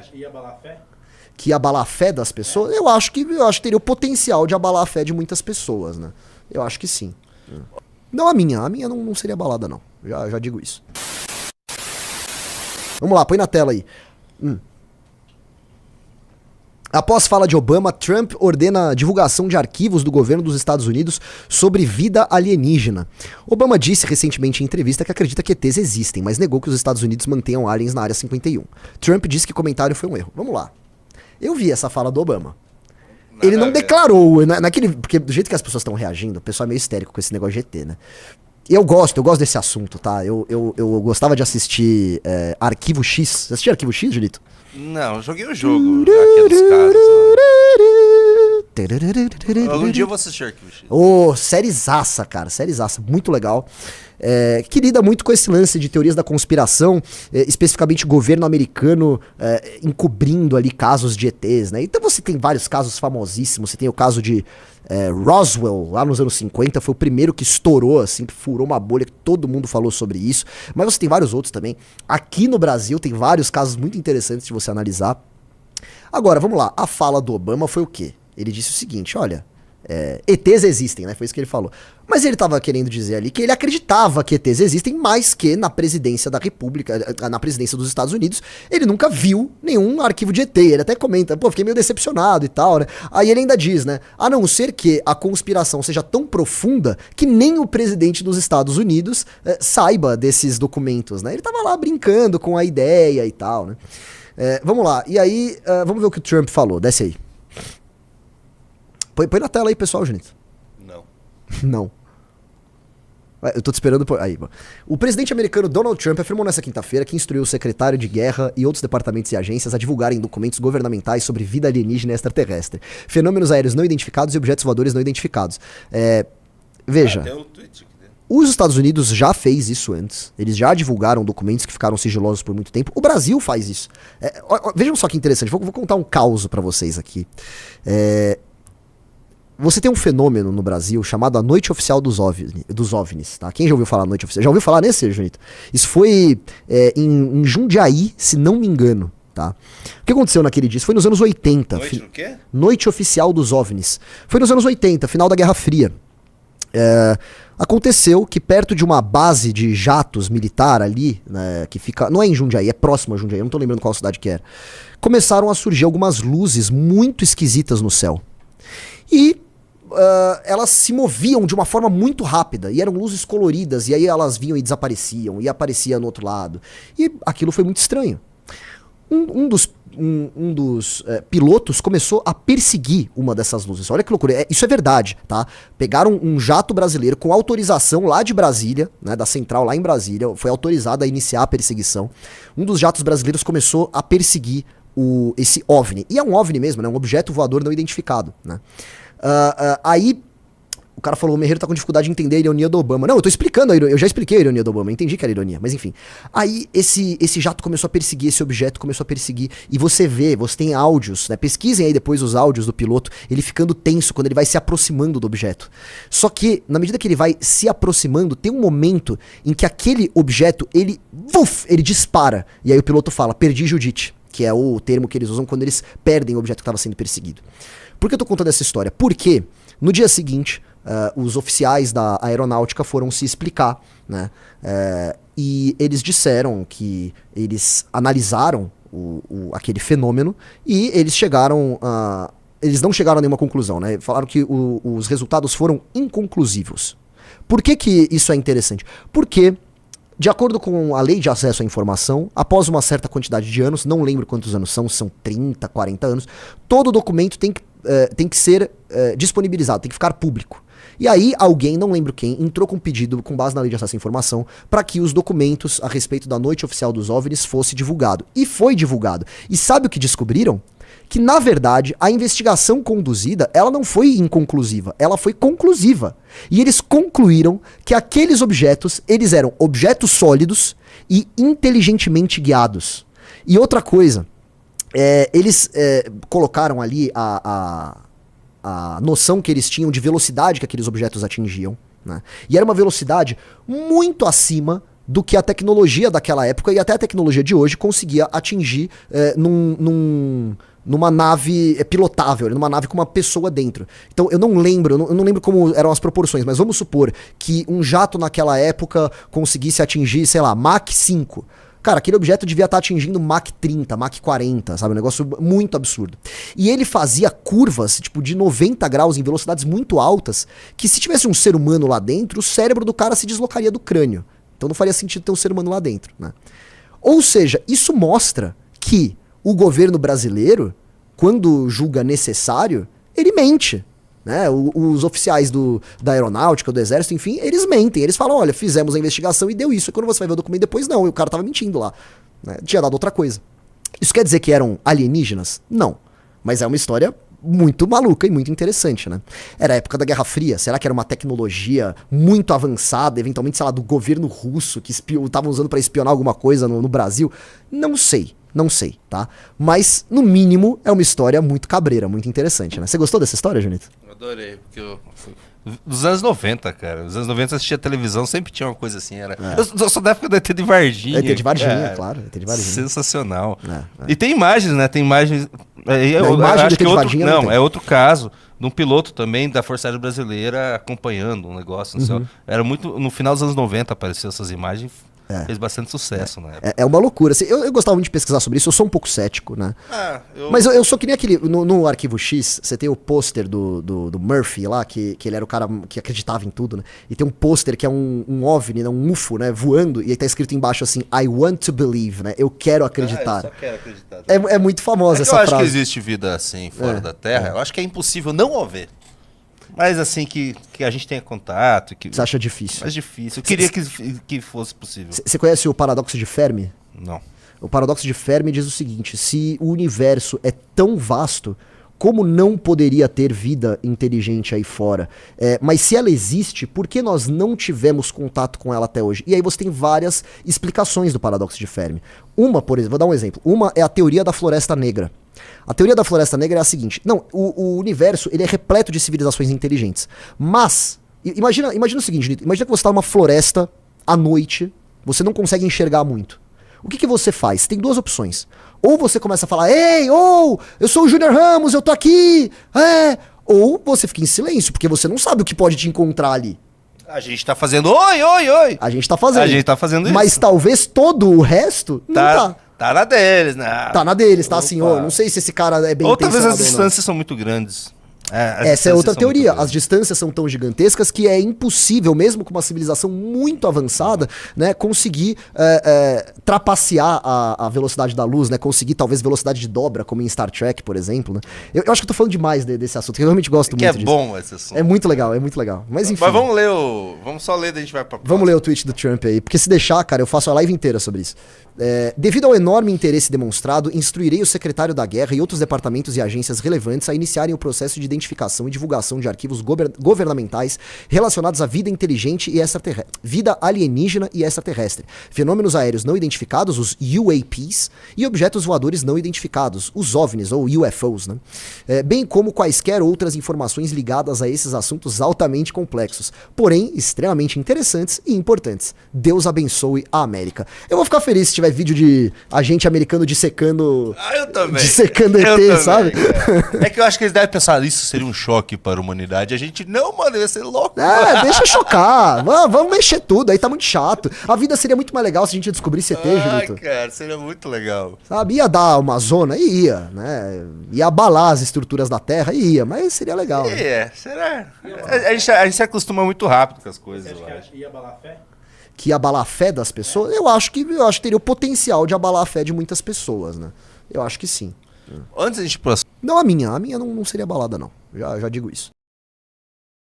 acha que ia abalar a fé? Que ia abalar a fé das pessoas? Eu acho que teria o potencial de abalar a fé de muitas pessoas, né? Eu acho que sim. Não a minha não seria abalada, não. Já digo isso. Vamos lá, põe na tela aí. Após fala de Obama, Trump ordena a divulgação de arquivos do governo dos Estados Unidos sobre vida alienígena. Obama disse recentemente em entrevista que acredita que ETs existem, mas negou que os Estados Unidos mantenham aliens na Área 51. Trump disse que o comentário foi um erro. Vamos lá. Eu vi essa fala do Obama. Ele não declarou, naquele, porque do jeito que as pessoas estão reagindo, o pessoal é meio histérico com esse negócio de ET, né? Eu gosto desse assunto, tá? Eu gostava de assistir Arquivo X. Você assistiu Arquivo X, Julito? Não, eu joguei o jogo, aqueles caras lá. Algum dia eu vou assistir Arquivo X. Sériezaça, cara, sériezaça, muito legal. Que lida muito com esse lance de teorias da conspiração, especificamente o governo americano encobrindo ali casos de ETs, né? Então você tem vários casos famosíssimos, você tem o caso de Roswell, lá nos anos 50, foi o primeiro que estourou, assim, que furou uma bolha, que todo mundo falou sobre isso, mas você tem vários outros também. Aqui no Brasil tem vários casos muito interessantes de você analisar. Agora, vamos lá, a fala do Obama foi o quê? Ele disse o seguinte, olha... ETs existem, né? Foi isso que ele falou. Mas ele tava querendo dizer ali que ele acreditava que ETs existem, mas que na presidência da República, na presidência dos Estados Unidos, ele nunca viu nenhum arquivo de ET. Ele até comenta, fiquei meio decepcionado e tal, né? Aí ele ainda diz, né? A não ser que a conspiração seja tão profunda que nem o presidente dos Estados Unidos saiba desses documentos, né? Ele tava lá brincando com a ideia e tal, né? Vamos lá. E aí, vamos ver o que o Trump falou. Desce aí. Põe na tela aí, pessoal, Junito. Não. Não. Eu tô te esperando por... Aí, o presidente americano Donald Trump afirmou nessa quinta-feira que instruiu o secretário de guerra e outros departamentos e agências a divulgarem documentos governamentais sobre vida alienígena e extraterrestre, fenômenos aéreos não identificados e objetos voadores não identificados. Veja, os Estados Unidos já fez isso antes. Eles já divulgaram documentos que ficaram sigilosos por muito tempo. O Brasil faz isso. Vejam só que interessante. Vou contar um caos pra vocês aqui. Você tem um fenômeno no Brasil chamado a Noite Oficial dos OVNIs, tá? Quem já ouviu falar Noite Oficial? Já ouviu falar nesse, Junito? Isso foi em Jundiaí, se não me engano, tá? O que aconteceu naquele dia? Isso foi nos anos 80. Noite o quê? Noite Oficial dos OVNIs. Foi nos anos 80, final da Guerra Fria. Aconteceu que perto de uma base de jatos militar ali, né, que fica... Não é em Jundiaí, é próximo a Jundiaí, eu não tô lembrando qual cidade que era. Começaram a surgir algumas luzes muito esquisitas no céu. E elas se moviam de uma forma muito rápida, e eram luzes coloridas, e aí elas vinham e desapareciam, e aparecia no outro lado. E aquilo foi muito estranho. Um dos pilotos começou a perseguir uma dessas luzes. Olha que loucura, isso é verdade, tá? Pegaram um jato brasileiro com autorização lá de Brasília, né, da central lá em Brasília, foi autorizado a iniciar a perseguição. Um dos jatos brasileiros começou a perseguir esse OVNI. E é um OVNI mesmo, né? Um objeto voador não identificado, né? Aí o cara falou, o Merreiro tá com dificuldade de entender a ironia do Obama. Não, eu tô explicando a ironia, eu já expliquei a ironia do Obama, eu entendi que era ironia, mas enfim. Aí esse jato começou a perseguir, esse objeto começou a perseguir, e você tem áudios, né? Pesquisem aí depois os áudios do piloto, ele ficando tenso quando ele vai se aproximando do objeto. Só que, na medida que ele vai se aproximando, tem um momento em que aquele objeto, ele dispara. E aí o piloto fala, perdi Judite, que é o termo que eles usam quando eles perdem o objeto que estava sendo perseguido. Por que eu tô contando essa história? Porque no dia seguinte, os oficiais da aeronáutica foram se explicar, né? E eles disseram que eles analisaram aquele fenômeno e eles não chegaram a nenhuma conclusão, né? Falaram que os resultados foram inconclusivos. Por que isso é interessante? Porque, de acordo com a lei de acesso à informação, após uma certa quantidade de anos, não lembro quantos anos são 30, 40 anos, todo documento tem que ser disponibilizado, tem que ficar público. E aí alguém, não lembro quem, entrou com um pedido com base na lei de acesso à informação para que os documentos a respeito da Noite Oficial dos OVNIs fosse divulgado. E foi divulgado. E sabe o que descobriram? Que, na verdade, a investigação conduzida, ela não foi inconclusiva, ela foi conclusiva. E eles concluíram que aqueles objetos, eles eram objetos sólidos e inteligentemente guiados. E outra coisa, eles colocaram ali a noção que eles tinham de velocidade que aqueles objetos atingiam, né? E era uma velocidade muito acima do que a tecnologia daquela época e até a tecnologia de hoje conseguia atingir numa nave pilotável, numa nave com uma pessoa dentro. Então eu não lembro como eram as proporções, mas vamos supor que um jato naquela época conseguisse atingir, sei lá, Mach 5. Cara, aquele objeto devia estar atingindo Mach 30, Mach 40, sabe? Um negócio muito absurdo. E ele fazia curvas, tipo, de 90 graus em velocidades muito altas, que se tivesse um ser humano lá dentro, o cérebro do cara se deslocaria do crânio. Então não faria sentido ter um ser humano lá dentro, né? Ou seja, isso mostra que o governo brasileiro, quando julga necessário, ele mente. Né? Os oficiais da aeronáutica, do exército, enfim, eles mentem. Eles falam, olha, fizemos a investigação e deu isso. E quando você vai ver o documento depois, não, o cara tava mentindo lá. Né? Tinha dado outra coisa. Isso quer dizer que eram alienígenas? Não. Mas é uma história muito maluca e muito interessante, né? Era a época da Guerra Fria. Será que era uma tecnologia muito avançada, eventualmente, sei lá, do governo russo, que estavam usando pra espionar alguma coisa no Brasil? Não sei. Não sei, tá? Mas, no mínimo, é uma história muito cabreira, muito interessante, né? Você gostou dessa história, Junito? Eu adorei, porque dos anos 90, cara. Dos anos 90 eu assistia televisão, sempre tinha uma coisa assim. Eu sou da época do ET de Varginha. ET de Varginha, claro. ET de Varginha. Sensacional. E tem imagens, né? Tem imagens... Não, imagem do ET de Varginha não, é outro caso. De um piloto também da Força Aérea Brasileira acompanhando um negócio. Era muito... No final dos anos 90 apareceram essas imagens. Fez bastante sucesso, né? É uma loucura. Assim, eu gostava muito de pesquisar sobre isso, eu sou um pouco cético, né? Mas eu sou que nem aquele... No Arquivo X, você tem o pôster do Murphy lá, que ele era o cara que acreditava em tudo, né? E tem um pôster que é um OVNI, né? Um UFO, né? Voando, e aí tá escrito embaixo assim, I want to believe, né? Eu quero acreditar. Eu só quero acreditar. É muito famosa essa frase. Eu acho que existe vida assim, fora da Terra. Eu acho que é impossível não haver. Mas assim, que a gente tenha contato. Você acha difícil? Mais difícil. Eu queria que fosse possível. Você conhece o paradoxo de Fermi? Não. O paradoxo de Fermi diz o seguinte: se o universo é tão vasto, como não poderia ter vida inteligente aí fora? Mas se ela existe, por que nós não tivemos contato com ela até hoje? E aí você tem várias explicações do paradoxo de Fermi. Uma, por exemplo, vou dar um exemplo. Uma é a teoria da floresta negra. A teoria da floresta negra é a seguinte: não, o universo ele é repleto de civilizações inteligentes. Mas, imagina o seguinte, imagina que você está numa floresta à noite, você não consegue enxergar muito. O que você faz? Tem duas opções. Ou você começa a falar, ei, eu sou o Júnior Ramos, eu tô aqui, ou você fica em silêncio, porque você não sabe o que pode te encontrar ali. A gente tá fazendo oi. A gente tá fazendo. A gente tá fazendo isso. Mas talvez todo o resto não tá. Tá na deles, né? Tá na deles, tá assim, não sei se esse cara é bem intencionado. Ou talvez as distâncias são muito grandes. Essa é outra teoria. As distâncias são tão gigantescas que é impossível, mesmo com uma civilização muito avançada, né, conseguir trapacear a velocidade da luz, né, conseguir talvez velocidade de dobra, como em Star Trek, por exemplo. Né? Eu acho que eu tô falando demais desse assunto, que eu realmente gosto muito disso. É bom esse assunto. É muito legal. Mas enfim. Mas vamos só ler, daí a gente vai pra próxima. Vamos ler o tweet do Trump aí, porque se deixar, cara, eu faço a live inteira sobre isso. Devido ao enorme interesse demonstrado, instruirei o secretário da Guerra e outros departamentos e agências relevantes a iniciarem o processo de identificação e divulgação de arquivos governamentais relacionados à vida inteligente e extraterrestre, vida alienígena e extraterrestre, fenômenos aéreos não identificados, os UAPs, e objetos voadores não identificados, os OVNIs ou UFOs, né? Bem como quaisquer outras informações ligadas a esses assuntos altamente complexos, porém extremamente interessantes e importantes. Deus abençoe a América. Eu vou ficar feliz se tiver vídeo de agente americano dissecando. Eu também. Dissecando ET, também, sabe? É que eu acho que eles devem pensar, isso seria um choque para a humanidade. A gente, não, mano, ia ser louco. Deixa chocar. Vamos mexer tudo, aí tá muito chato. A vida seria muito mais legal se a gente descobrisse ET, Julito. Cara, seria muito legal. Sabe, ia dar uma zona? Ia, né? Ia abalar as estruturas da Terra? Ia, mas seria legal. Será? A gente se acostuma muito rápido com as coisas, eu acho. Ia abalar a fé? Que ia abalar a fé das pessoas? Eu acho que teria o potencial de abalar a fé de muitas pessoas, né? Eu acho que sim. Antes a gente... Não a minha não seria abalada, não. Já digo isso.